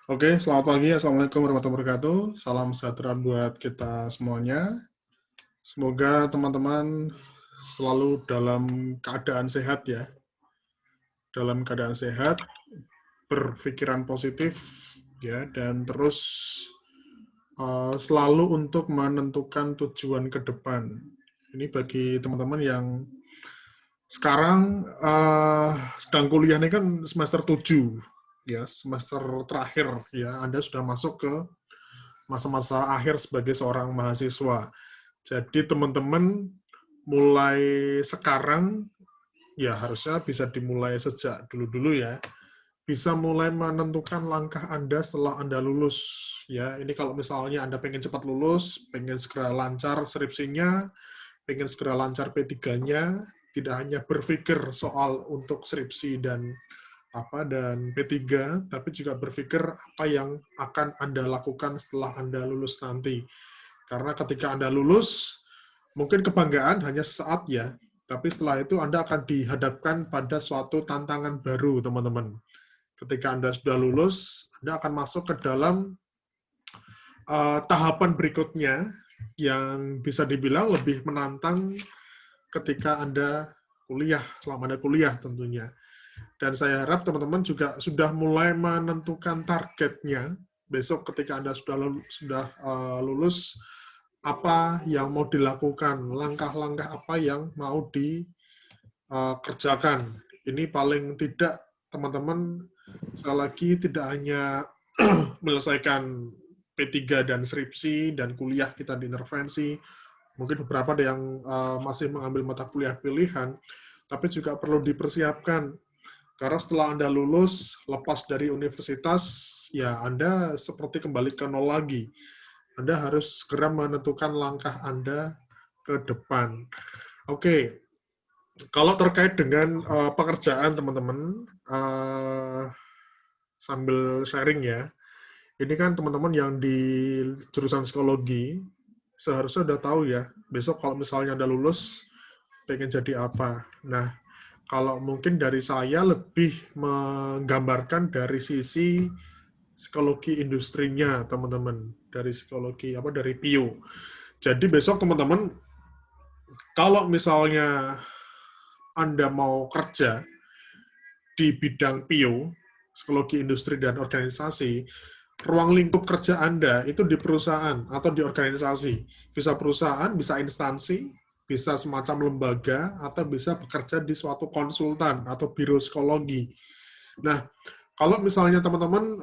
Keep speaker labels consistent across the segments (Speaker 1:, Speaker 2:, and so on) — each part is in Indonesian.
Speaker 1: Oke, selamat pagi. Assalamualaikum warahmatullahi wabarakatuh. Salam sejahtera buat kita semuanya. Semoga teman-teman selalu dalam keadaan sehat ya. Dalam keadaan sehat, berpikiran positif ya, dan terus selalu untuk menentukan tujuan ke depan. Ini bagi teman-teman yang sekarang sedang kuliah ini kan semester 7 ya, semester terakhir ya. Anda sudah masuk ke masa-masa akhir sebagai seorang mahasiswa. Jadi teman-teman mulai sekarang ya harusnya bisa dimulai sejak dulu-dulu ya. Bisa mulai menentukan langkah Anda setelah Anda lulus. Ya, ini kalau misalnya Anda pengen cepat lulus, pengen segera lancar skripsinya, pengen segera lancar P3-nya, tidak hanya berpikir soal untuk skripsi dan P3, tapi juga berpikir apa yang akan Anda lakukan setelah Anda lulus nanti. Karena ketika Anda lulus, mungkin kebanggaan hanya sesaat ya, tapi setelah itu Anda akan dihadapkan pada suatu tantangan baru, teman-teman. Ketika Anda sudah lulus, Anda akan masuk ke dalam tahapan berikutnya yang bisa dibilang lebih menantang ketika Anda kuliah, selama Anda kuliah tentunya. Dan saya harap teman-teman juga sudah mulai menentukan targetnya. Besok ketika Anda sudah lulus, apa yang mau dilakukan, langkah-langkah apa yang mau dikerjakan. Ini paling tidak teman-teman sekali lagi tidak hanya menyelesaikan P3 dan skripsi dan kuliah kita di intervensi, mungkin beberapa ada yang masih mengambil mata kuliah pilihan, tapi juga perlu dipersiapkan. Karena setelah Anda lulus, lepas dari universitas, ya Anda seperti kembali ke nol lagi. Anda harus segera menentukan langkah Anda ke depan. Oke, kalau terkait dengan pekerjaan teman-teman, sambil sharing ya, ini kan teman-teman yang di jurusan psikologi, seharusnya udah tahu ya, besok kalau misalnya Anda lulus, pengen jadi apa. Nah, kalau mungkin dari saya lebih menggambarkan dari sisi psikologi industrinya, teman-teman. Dari psikologi, dari PIO. Jadi besok teman-teman, kalau misalnya Anda mau kerja di bidang PIO, psikologi industri dan organisasi, ruang lingkup kerja Anda itu di perusahaan atau di organisasi. Bisa perusahaan, bisa instansi, bisa semacam lembaga, atau bisa bekerja di suatu konsultan atau biro psikologi. Nah, kalau misalnya teman-teman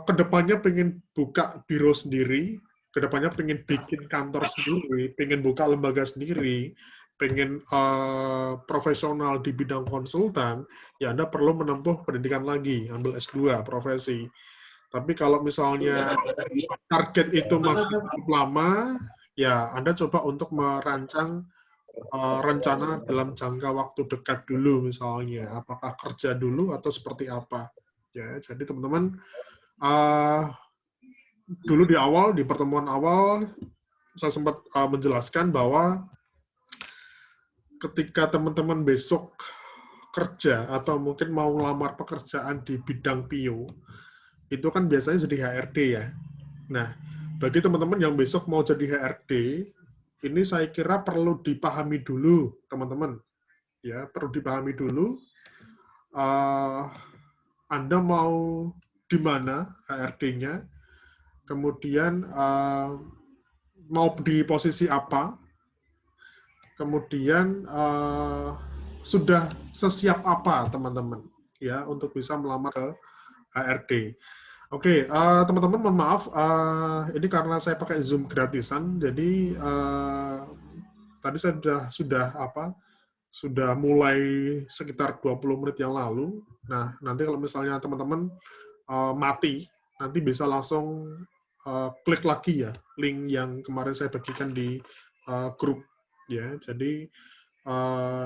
Speaker 1: kedepannya pengen buka biro sendiri, kedepannya pengen bikin kantor sendiri, pengen buka lembaga sendiri, pengen profesional di bidang konsultan, ya Anda perlu menempuh pendidikan lagi, ambil S2, profesi. Tapi kalau misalnya target itu masih cukup lama, ya Anda coba untuk merancang rencana dalam jangka waktu dekat dulu misalnya. Apakah kerja dulu atau seperti apa. Ya, jadi teman-teman, dulu di pertemuan awal, saya sempat menjelaskan bahwa ketika teman-teman besok kerja atau mungkin mau ngelamar pekerjaan di bidang PIO, itu kan biasanya jadi HRD ya. Nah, bagi teman-teman yang besok mau jadi HRD, ini saya kira perlu dipahami dulu, teman-teman. Ya, perlu dipahami dulu. Anda mau di mana HRD-nya, kemudian mau di posisi apa, kemudian sudah sesiap apa teman-teman ya untuk bisa melamar ke HRD. Oke, teman-teman mohon maaf, ini karena saya pakai Zoom gratisan, jadi tadi saya sudah mulai sekitar 20 menit yang lalu. Nah, nanti kalau misalnya teman-teman mati, nanti bisa langsung klik lagi ya, link yang kemarin saya bagikan di grup ya. Jadi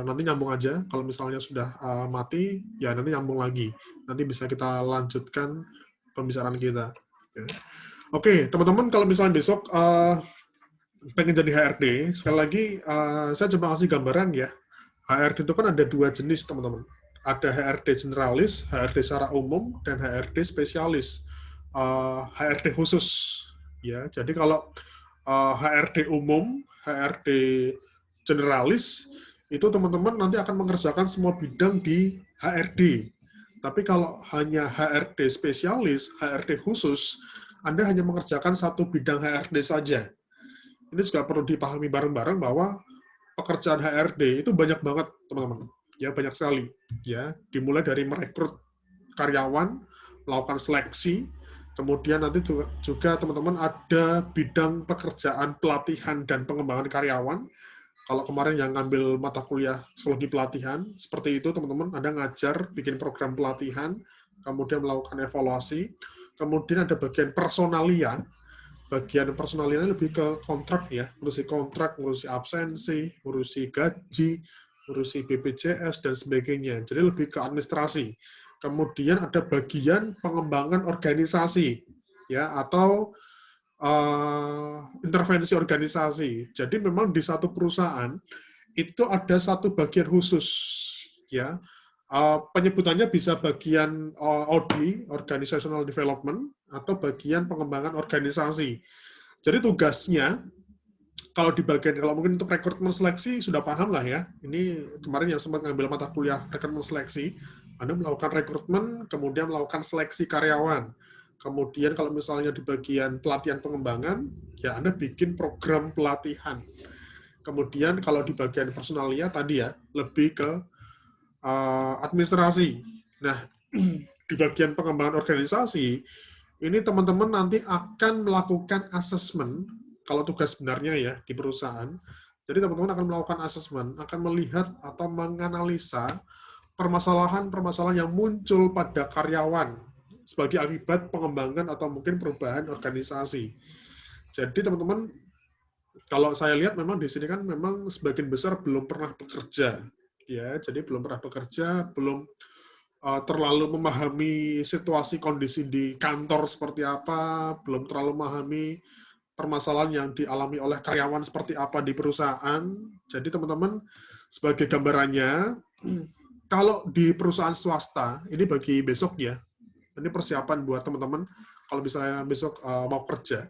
Speaker 1: nanti nyambung aja. Kalau misalnya sudah mati, ya nanti nyambung lagi. Nanti bisa kita lanjutkan pembicaraan kita. Ya. Oke, teman-teman, kalau misalnya besok pengen jadi HRD, sekali lagi saya coba kasih gambaran ya. HRD itu kan ada dua jenis, teman-teman. Ada HRD generalis, HRD secara umum, dan HRD spesialis. HRD khusus. Ya, jadi kalau HRD umum, HRD generalis, itu teman-teman nanti akan mengerjakan semua bidang di HRD. Tapi kalau hanya HRD spesialis, HRD khusus, Anda hanya mengerjakan satu bidang HRD saja. Ini juga perlu dipahami bareng-bareng bahwa pekerjaan HRD itu banyak banget, teman-teman. Ya, banyak sekali. Ya, dimulai dari merekrut karyawan, melakukan seleksi, kemudian nanti juga teman-teman ada bidang pekerjaan pelatihan dan pengembangan karyawan. Kalau kemarin yang ngambil mata kuliah psikologi pelatihan, seperti itu teman-teman, Anda ngajar, bikin program pelatihan, kemudian melakukan evaluasi, kemudian ada bagian personalia. Bagian personalia lebih ke kontrak ya, ngurusi kontrak, ngurusi absensi, ngurusi gaji, ngurusi BPJS, dan sebagainya. Jadi lebih ke administrasi. Kemudian ada bagian pengembangan organisasi, ya, atau intervensi organisasi. Jadi memang di satu perusahaan itu ada satu bagian khusus, ya. Penyebutannya bisa bagian OD, Organizational Development, atau bagian pengembangan organisasi. Jadi tugasnya, kalau di bagian, kalau mungkin untuk rekrutmen seleksi, sudah paham lah ya. Ini kemarin yang sempat ngambil mata kuliah rekrutmen seleksi, Anda melakukan rekrutmen, kemudian melakukan seleksi karyawan. Kemudian kalau misalnya di bagian pelatihan pengembangan, ya Anda bikin program pelatihan. Kemudian kalau di bagian personalia tadi ya, lebih ke administrasi. Nah, di bagian pengembangan organisasi, ini teman-teman nanti akan melakukan asesmen, kalau tugas sebenarnya ya di perusahaan. Jadi teman-teman akan melakukan asesmen, akan melihat atau menganalisa permasalahan-permasalahan yang muncul pada karyawan sebagai akibat pengembangan atau mungkin perubahan organisasi. Jadi teman-teman, kalau saya lihat memang di sini kan memang sebagian besar belum pernah bekerja, ya. Jadi belum pernah bekerja, belum terlalu memahami situasi kondisi di kantor seperti apa, belum terlalu memahami permasalahan yang dialami oleh karyawan seperti apa di perusahaan. Jadi teman-teman, sebagai gambarannya, kalau di perusahaan swasta, ini bagi besok ya, ini persiapan buat teman-teman kalau misalnya besok mau kerja.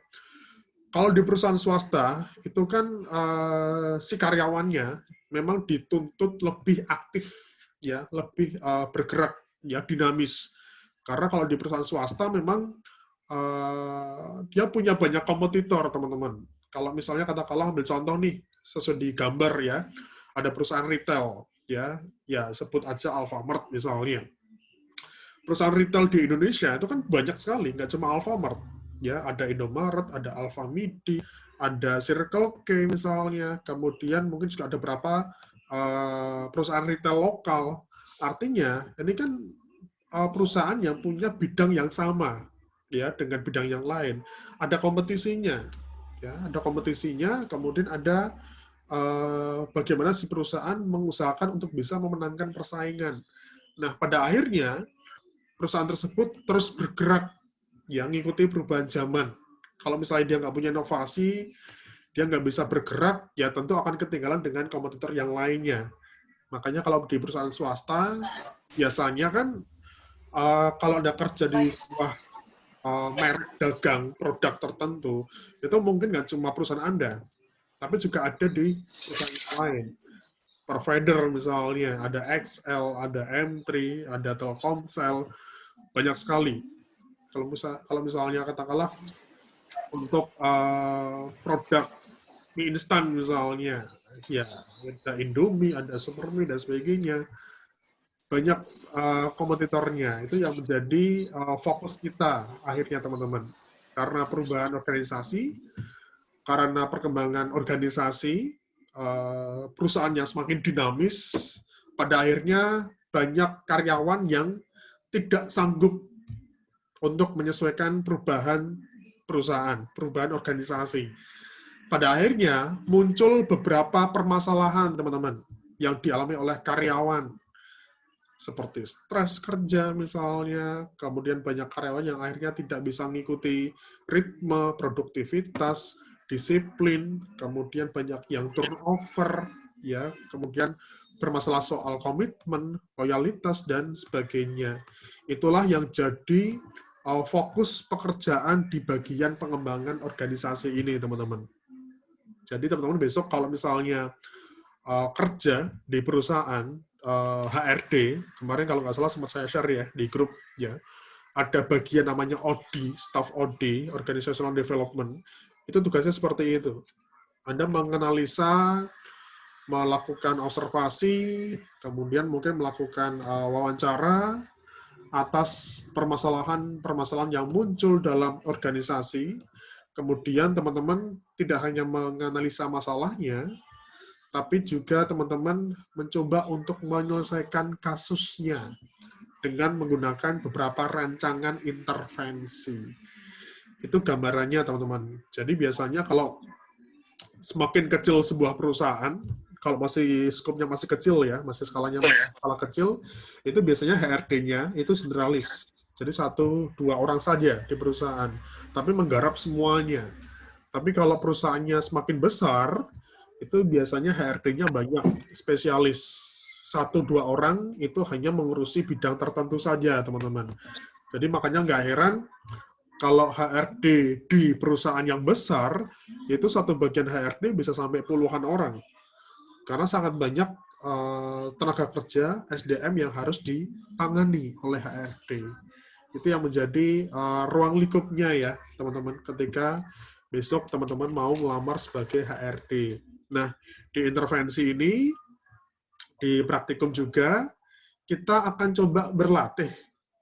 Speaker 1: Kalau di perusahaan swasta, itu kan si karyawannya memang dituntut lebih aktif, ya, lebih bergerak, ya, dinamis. Karena kalau di perusahaan swasta memang dia punya banyak kompetitor, teman-teman. Kalau misalnya katakanlah ambil contoh nih, sesuai di gambar ya, ada perusahaan retail, ya, sebut aja Alfamart misalnya. Perusahaan retail di Indonesia itu kan banyak sekali, nggak cuma Alfamart, ya, ada Indomaret, ada Alfamidi, ada Circle K misalnya, kemudian mungkin juga ada beberapa perusahaan retail lokal. Artinya ini kan perusahaan yang punya bidang yang sama, ya, dengan bidang yang lain. Ada kompetisinya, ya, ada kompetisinya. Kemudian ada bagaimana si perusahaan mengusahakan untuk bisa memenangkan persaingan. Nah, pada akhirnya perusahaan tersebut terus bergerak, ya, ngikuti perubahan zaman. Kalau misalnya dia nggak punya inovasi, dia nggak bisa bergerak, ya tentu akan ketinggalan dengan kompetitor yang lainnya. Makanya kalau di perusahaan swasta, biasanya kan kalau Anda kerja di sebuah merek dagang produk tertentu, itu mungkin nggak cuma perusahaan Anda, tapi juga ada di perusahaan yang lain. Provider misalnya, ada XL, ada M3, ada Telkomsel, banyak sekali. Kalau misalnya katakanlah untuk produk mie instan misalnya, ya ada Indomie, ada Supermie dan sebagainya, banyak kompetitornya. Itu yang menjadi fokus kita akhirnya, teman-teman. Karena perubahan organisasi, karena perkembangan organisasi, perusahaan yang semakin dinamis, pada akhirnya banyak karyawan yang tidak sanggup untuk menyesuaikan perubahan perusahaan, perubahan organisasi. Pada akhirnya muncul beberapa permasalahan, teman-teman, yang dialami oleh karyawan, seperti stres kerja misalnya, kemudian banyak karyawan yang akhirnya tidak bisa mengikuti ritme, produktivitas, disiplin, kemudian banyak yang turnover, ya, kemudian bermasalah soal komitmen, loyalitas, dan sebagainya. Itulah yang jadi fokus pekerjaan di bagian pengembangan organisasi ini, teman-teman. Jadi teman-teman besok kalau misalnya kerja di perusahaan HRD, kemarin kalau nggak salah sempat saya share ya di grup ya, ada bagian namanya OD, Staff OD, Organizational Development, itu tugasnya seperti itu. Anda menganalisa, melakukan observasi, kemudian mungkin melakukan wawancara atas permasalahan-permasalahan yang muncul dalam organisasi. Kemudian teman-teman tidak hanya menganalisa masalahnya, tapi juga teman-teman mencoba untuk menyelesaikan kasusnya dengan menggunakan beberapa rancangan intervensi. Itu gambarannya, teman-teman. Jadi biasanya kalau semakin kecil sebuah perusahaan, kalau masih skopnya masih kecil ya, masih skalanya masih skala kecil, itu biasanya HRD-nya itu generalis. Jadi 1-2 orang saja di perusahaan, tapi menggarap semuanya. Tapi kalau perusahaannya semakin besar, itu biasanya HRD-nya banyak, spesialis. 1-2 orang itu hanya mengurusi bidang tertentu saja, teman-teman. Jadi makanya nggak heran kalau HRD di perusahaan yang besar, itu satu bagian HRD bisa sampai puluhan orang. Karena sangat banyak tenaga kerja SDM yang harus ditangani oleh HRD. Itu yang menjadi ruang lingkupnya ya, teman-teman, ketika besok teman-teman mau melamar sebagai HRD. Nah, di intervensi ini, di praktikum juga, kita akan coba berlatih,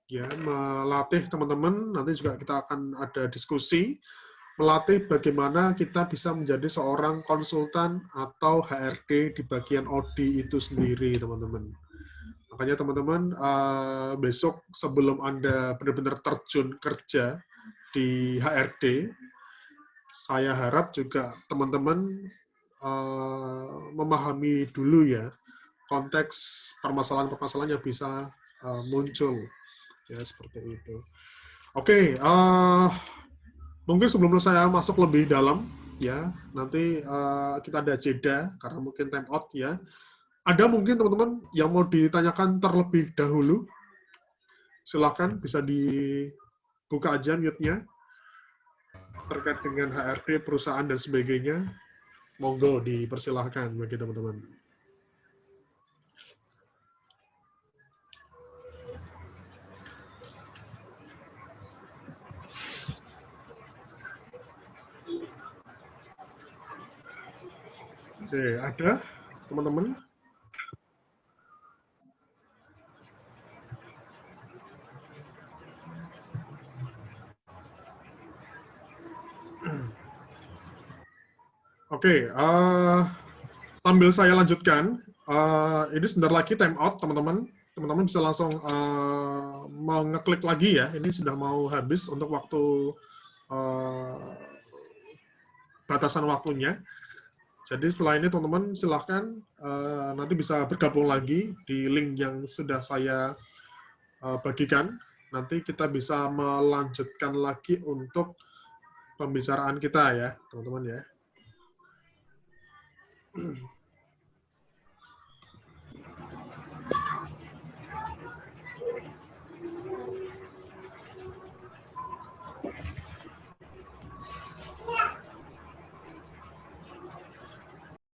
Speaker 1: ya, melatih teman-teman, nanti juga kita akan ada diskusi, melatih bagaimana kita bisa menjadi seorang konsultan atau HRD di bagian OD itu sendiri, teman-teman. Makanya teman-teman, besok sebelum Anda benar-benar terjun kerja di HRD, saya harap juga teman-teman memahami dulu ya konteks permasalahan-permasalahan yang bisa muncul. Ya, seperti itu. Oke, mungkin sebelum saya masuk lebih dalam, ya, nanti kita ada jeda, karena mungkin time out ya. Ada mungkin teman-teman yang mau ditanyakan terlebih dahulu? Silahkan, bisa dibuka aja mute-nya, terkait dengan HRD, perusahaan, dan sebagainya. Monggo, dipersilahkan bagi teman-teman. Oke, ada teman-teman? Oke, sambil saya lanjutkan, ini sebentar lagi time out, teman-teman. Teman-teman bisa langsung mengeklik lagi ya. Ini sudah mau habis untuk waktu batasan waktunya. Jadi setelah ini teman-teman silahkan nanti bisa bergabung lagi di link yang sudah saya bagikan. Nanti kita bisa melanjutkan lagi untuk pembicaraan kita ya, teman-teman ya.